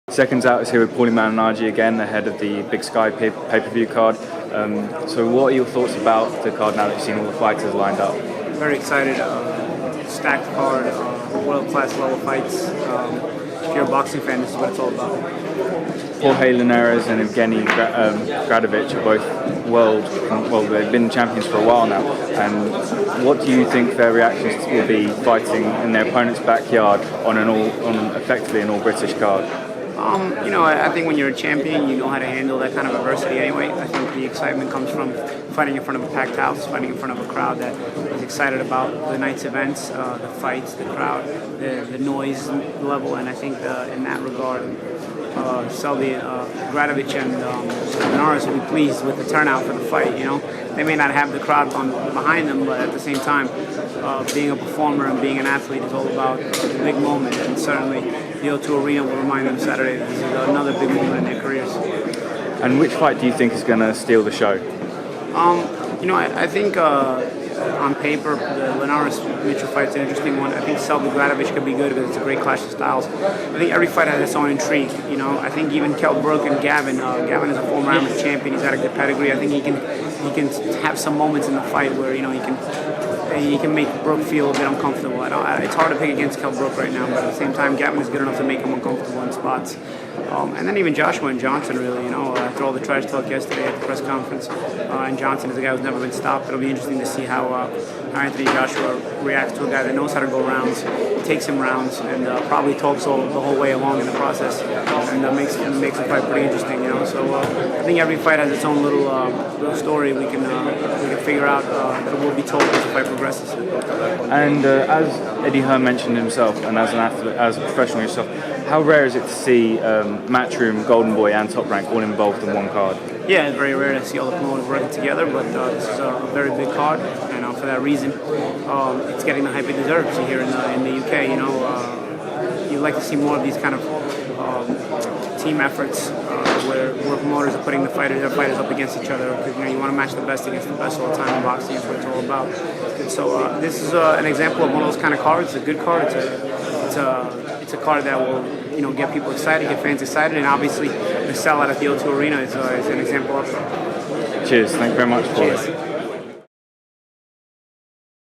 Seconds Out is here with Paulie Malinaggi again, ahead of the Big Sky pay-per-view card. So what are your thoughts about the card now that you've seen all the fighters lined up? Very excited. Stacked card, world-class level fights. If you're a boxing fan, this is what it's all about. Paulie Linares and Evgeny Gradovic are both they've been champions for a while now. And what do you think their reactions will be fighting in their opponent's backyard on effectively an all-British card? I think when you're a champion, you know how to handle that kind of adversity anyway. I think the excitement comes from fighting in front of a packed house, fighting in front of a crowd that is excited about the night's events, the fights, the crowd, the noise level, and I think in that regard, Selby, Gradovic, and Linares will be pleased with the turnout for the fight. They may not have the crowd behind them, but at the same time, being a performer and being an athlete is all about the big moment, and certainly the O2 Arena will remind them Saturday that this is another big moment in their careers. And which fight do you think is going to steal the show? I think on paper, the Linares-Mitchell fight is an interesting one. I think Selby Gradovic could be good because it's a great clash of styles. I think every fight has its own intrigue. I think even Kell Brook and Gavin. Gavin is a former amateur champion. He's got a good pedigree. I think he can have some moments in the fight where he can make Brook feel a bit uncomfortable. It's hard to pick against Kell Brook right now, but at the same time, Gavin is good enough to make him uncomfortable in spots. And then even Joshua and Johnson, really, after all the trash talk yesterday at the press conference, and Johnson is a guy who's never been stopped. It'll be interesting to see how Anthony Joshua reacts to a guy that knows how to go rounds, takes him rounds, and probably talks the whole way along in the process, and makes the fight pretty interesting. So I think every fight has its own little story we can figure out that will be told as the fight progresses. And as Eddie Hearn mentioned himself, and as an athlete, as a professional yourself, how rare is it to see Matchroom, Golden Boy, and Top Rank all involved in one card? Yeah, it's very rare to see all the promoters working together, but this is a very big card, and for that reason, it's getting the hype it deserves here in the UK. You'd like to see more of these kind of team efforts where promoters are putting their fighters up against each other, because you want to match the best against the best all the time in boxing. That's what it's all about. And so this is an example of one of those kind of cards. It's a good card. It's a card that will get people excited, get fans excited, and obviously the sellout at the O2 Arena is an example of that. Cheers. Thank you very much, Paul. Cheers.